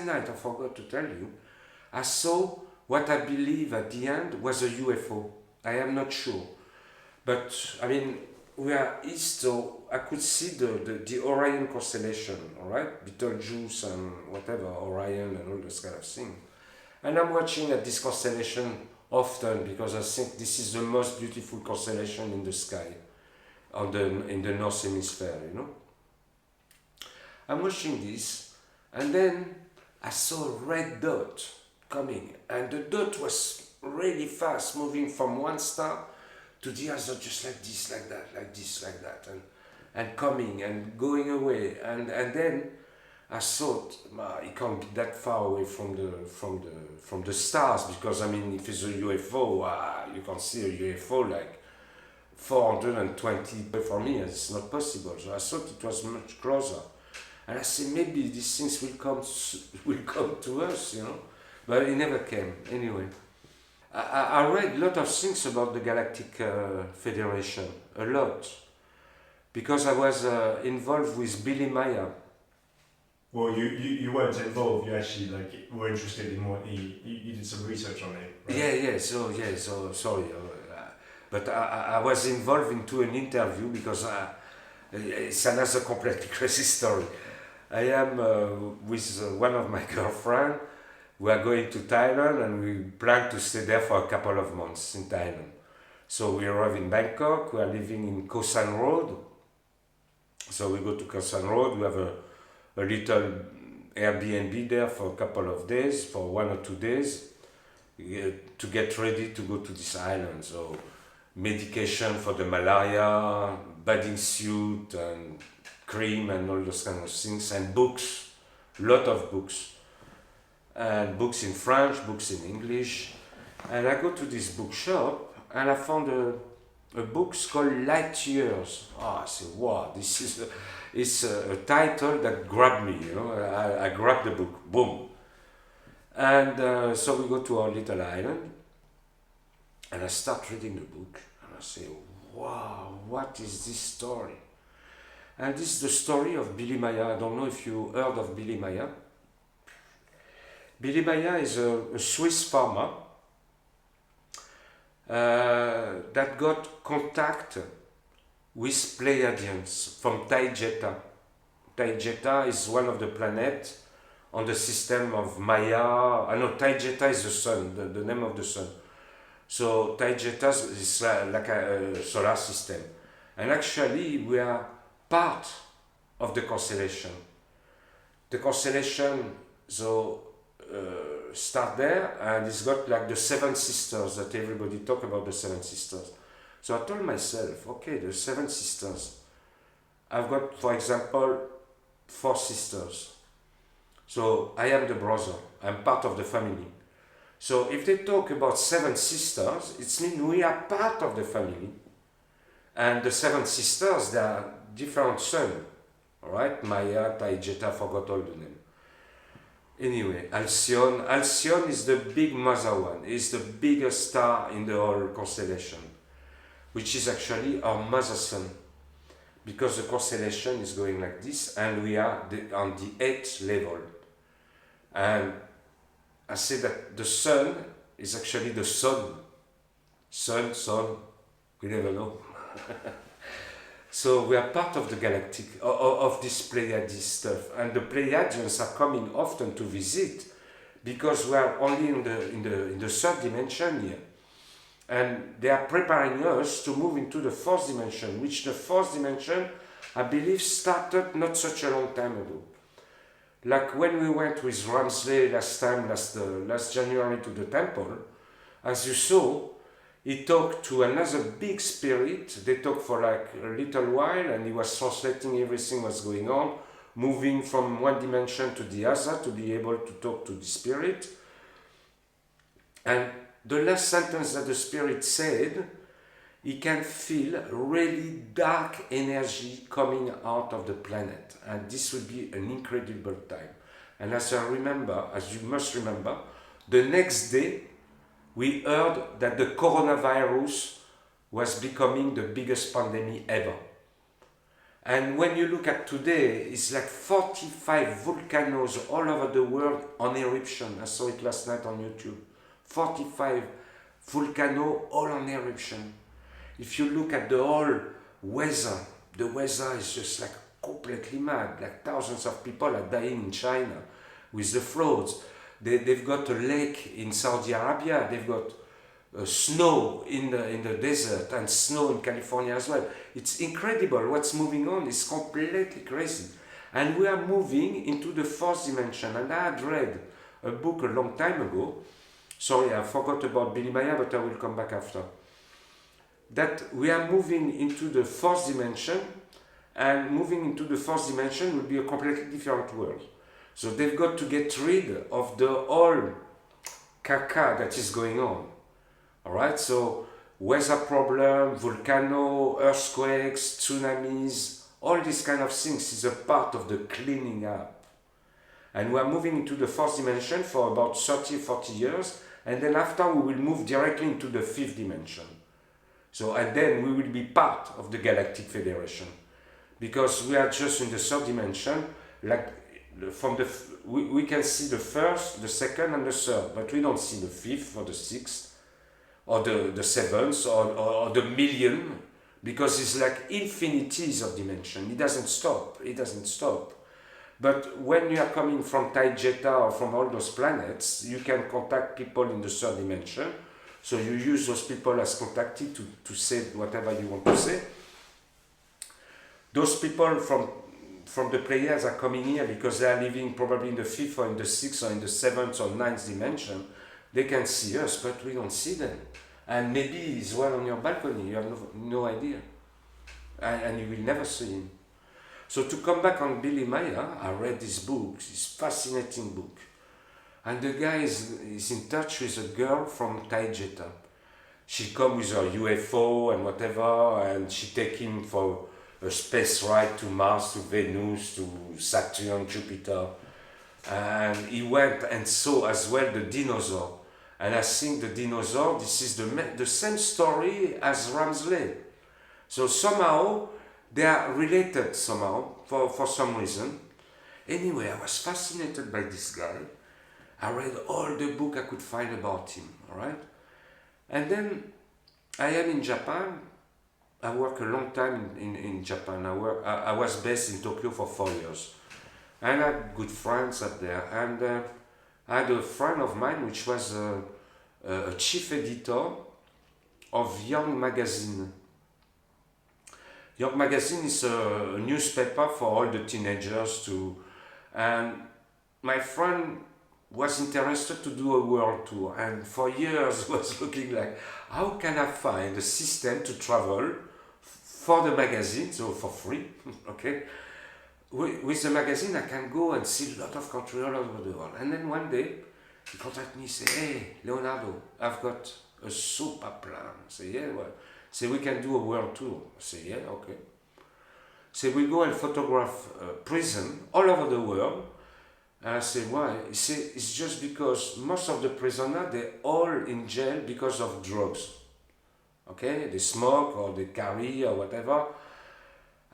same night, I forgot to tell you, I saw what I believe at the end was a UFO. I am not sure. But, I mean, we are east, so I could see the Orion constellation, all right? Betelgeuse and whatever, Orion and all those kind of things. And I'm watching at this constellation often because I think this is the most beautiful constellation in the sky in the North Hemisphere, you know. I'm watching this, and then I saw a red dot coming, and the dot was really fast, moving from one star to the other, just like this, like that, like this, like that, and coming and going away, and then I thought, it can't be that far away from the stars, because I mean, if it's a UFO, you can see a UFO like 420. For me, it's not possible. So I thought it was much closer, and I said maybe these things will come to us, you know, but it never came. Anyway, I read a lot of things about the Galactic Federation, a lot, because I was involved with Billy Maya. Well, you weren't involved. You actually were interested in what you did some research on it. Right? So sorry, but I was involved into an interview because it's another completely crazy story. I am with one of my girlfriend. We are going to Thailand and we plan to stay there for a couple of months in Thailand. So we arrive in Bangkok. We are living in Khao San Road. So we go to Khao San Road. We have a little Airbnb there for a couple of days, for 1 or 2 days, to get ready to go to this island. So medication for the malaria, bathing suit and cream and all those kind of things, and books, lot of books, and books in French, books in English. And I go to this bookshop and I found a book called Light Years. I said, wow, this is it's a title that grabbed me, you know. I grabbed the book, boom. And so we go to our little island, and I start reading the book, and I say, wow, what is this story? And this is the story of Billy Maya. I don't know if you heard of Billy Maya. Billy Maya is a Swiss farmer that got contact with Pleiadians from Taygeta. Taygeta is one of the planets on the system of Maya. I know Taygeta is the sun, the name of the sun. So Taygeta is like a solar system. And actually we are part of the constellation. The constellation start there, and it's got like the 7 sisters that everybody talk about, the 7 sisters. So I told myself, okay, the 7 sisters. I've got, for example, 4 sisters. So I am the brother. I'm part of the family. So if they talk about 7 sisters, it means we are part of the family. And the 7 sisters, they are different sons. Alright? Maya, Taygeta, forgot all the name. Anyway, Alcyone. Alcyone is the big mother one. It's the biggest star in the whole constellation, which is actually our mother sun, because the constellation is going like this, and we are on the 8th level. And I say that the sun is actually the sun. Sun, we never know. So we are part of the galactic, of this Pleiades stuff, and the Pleiadians are coming often to visit, because we are only in the 3rd dimension here. And they are preparing us to move into the 4th dimension, which the 4th dimension, I believe, started not such a long time ago. Like when we went with Ramsley last January to the temple, as you saw, he talked to another big spirit. They talked for like a little while, and he was translating everything was going on, moving from one dimension to the other to be able to talk to the spirit. And the last sentence that the spirit said, he can feel really dark energy coming out of the planet, and this will be an incredible time. And as you must remember, the next day we heard that the coronavirus was becoming the biggest pandemic ever. And when you look at today, it's like 45 volcanoes all over the world on eruption. I saw it last night on YouTube. 45 volcanoes all on eruption. If you look at the whole weather, the weather is just like completely mad. Like thousands of people are dying in China with the floods. They've got a lake in Saudi Arabia. They've got snow in the desert and snow in California as well. It's incredible what's moving on. It's completely crazy. And we are moving into the fourth dimension. And I had read a book a long time ago. Sorry, I forgot about Billy Meier, but I will come back after. That we are moving into the fourth dimension, and moving into the fourth dimension will be a completely different world. So they've got to get rid of the whole caca that is going on. Alright, so weather problem, volcano, earthquakes, tsunamis, all these kind of things is a part of the cleaning up. And we are moving into the fourth dimension for about 30-40 years, and then after we will move directly into the fifth dimension. So, and then we will be part of the Galactic Federation. Because we are just in the third dimension, like from the, we can see the first, the second and the third, but we don't see the fifth or the sixth, or the seventh, or the million, because it's like infinities of dimension. It doesn't stop. But when you are coming from Taijeta or from all those planets, you can contact people in the third dimension. So you use those people as contacted to say whatever you want to say. Those people from the players are coming here because they are living probably in the fifth or in the sixth or in the seventh or ninth dimension. They can see us, but we don't see them. And maybe he's well on your balcony, you have no idea. And you will never see him. So to come back on Billy Meier, I read this book, this fascinating book. And the guy is in touch with a girl from Taijeta. She come with her UFO and whatever, and she take him for a space ride to Mars, to Venus, to Saturn, Jupiter. And he went and saw as well the dinosaur. And I think the dinosaur, this is the same story as Ramsley. So somehow, they are related somehow, for some reason. Anyway, I was fascinated by this guy. I read all the book I could find about him, alright? And then I am in Japan. I work a long time in Japan. I was based in Tokyo for 4 years. And I had good friends up there. And I had a friend of mine which was a chief editor of Young Magazine. Young Magazine is a newspaper for all the teenagers to, and my friend was interested to do a world tour, and for years was looking like, how can I find a system to travel for the magazine, so for free, okay? With the magazine I can go and see a lot of countries all over the world. And then one day, he contacted me, say, hey, Leonardo, I've got a super plan. I say, yeah, well, say we can do a world tour. I say, yeah, okay. Say we go and photograph prison all over the world. And I say, why? He say, it's just because most of the prisoners, they're all in jail because of drugs. Okay, they smoke or they carry or whatever.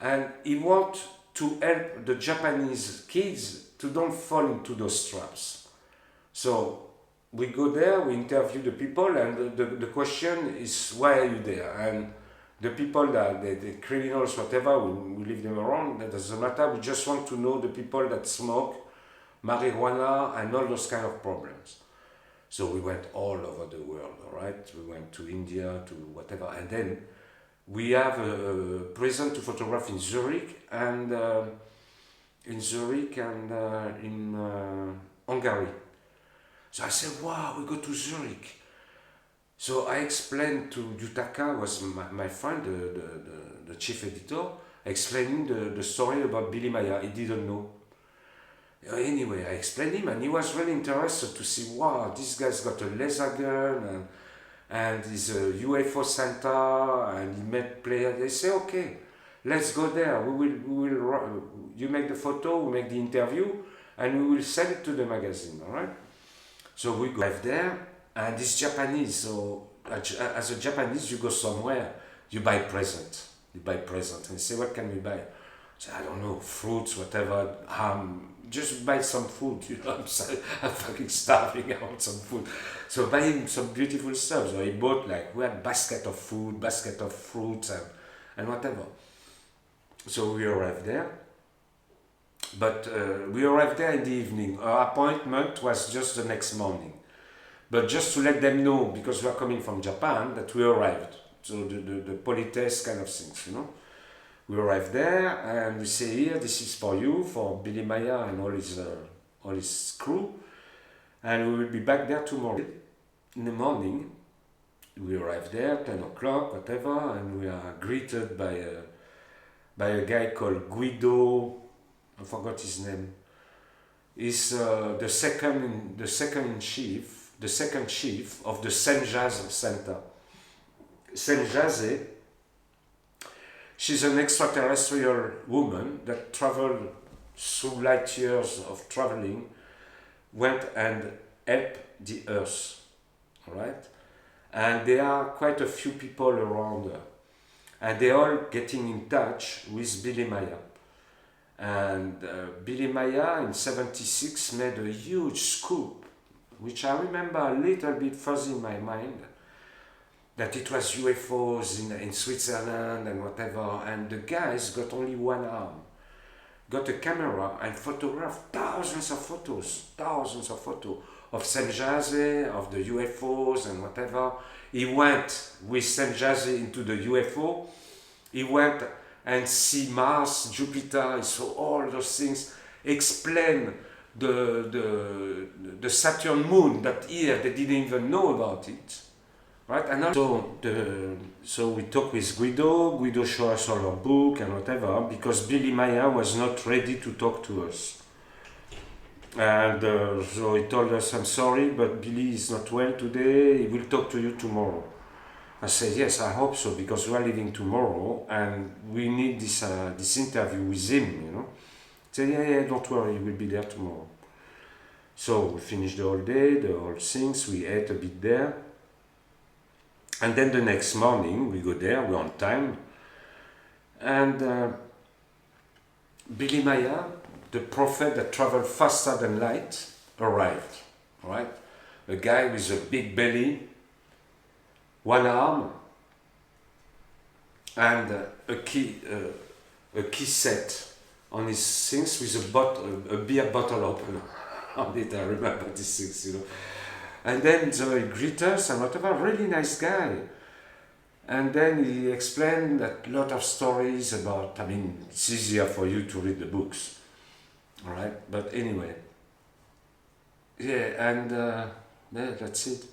And he wants to help the Japanese kids to don't fall into those traps. So we go there, we interview the people, and the question is, why are you there? And the people, the criminals, whatever, we leave them around, that doesn't matter. We just want to know the people that smoke marijuana and all those kind of problems. So we went all over the world, all right? We went to India, to whatever, and then we have a prison to photograph in Zurich and in Hungary. So I said, wow, we go to Zurich. So I explained to Yutaka, was my friend, the chief editor, explaining the story about Billy Meier. He didn't know. Anyway, I explained him, and he was really interested to see, wow, this guy's got a laser gun, and he's a UFO Santa, and he met players. They say, okay, let's go there. You make the photo, we make the interview, and we will send it to the magazine, all right? So we go there, and it's Japanese, so as a Japanese, you go somewhere, you buy present, and you say, what can we buy? So I don't know, fruits, whatever, just buy some food, you know, I'm fucking starving, I want some food. So buy him some beautiful stuff. So he bought like, we had basket of food, basket of fruits and whatever. So we arrived there. But we arrived there in the evening. Our appointment was just the next morning. But just to let them know, because we are coming from Japan, that we arrived. So the politesse kind of things, you know. We arrived there and we say, here, this is for you, for Billy Maya and all his crew. And we will be back there tomorrow. In the morning, we arrived there, 10 o'clock, whatever, and we are greeted by a guy called Guido, I forgot his name. He's the second chief of the Saint-Jazz Center. Saint-Jazz, she's an extraterrestrial woman that traveled through light years of traveling, went and helped the Earth, all right? And there are quite a few people around her. And they're all getting in touch with Billy Maya. And Billy Maya in '76 made a huge scoop, which I remember a little bit fuzzy in my mind, that it was UFOs in Switzerland and whatever, and the guys got only one arm, got a camera and photographed thousands of photos of Saint-Jazz, of the UFOs and whatever. He went with Saint-Jazz into the UFO, he went and see Mars, Jupiter, he saw all those things, explain the Saturn moon that here they didn't even know about it. Right? And also, so we talked with Guido showed us all our book and whatever, because Billy Maya was not ready to talk to us. And so he told us, I'm sorry, but Billy is not well today, he will talk to you tomorrow. I said, yes, I hope so, because we are leaving tomorrow and we need this interview with him, you know. He said, yeah, don't worry, he will be there tomorrow. So we finished the whole day, the whole things, we ate a bit there. And then the next morning, we go there, we're on time. And Billy Maya, the prophet that traveled faster than light, arrived, right? A guy with a big belly, one arm, and a key set on his things with a beer bottle opener on it. I remember these things, you know. And then so he greeted us and whatever, really nice guy. And then he explained a lot of stories about, I mean, it's easier for you to read the books, all right? But anyway, yeah, and yeah, that's it.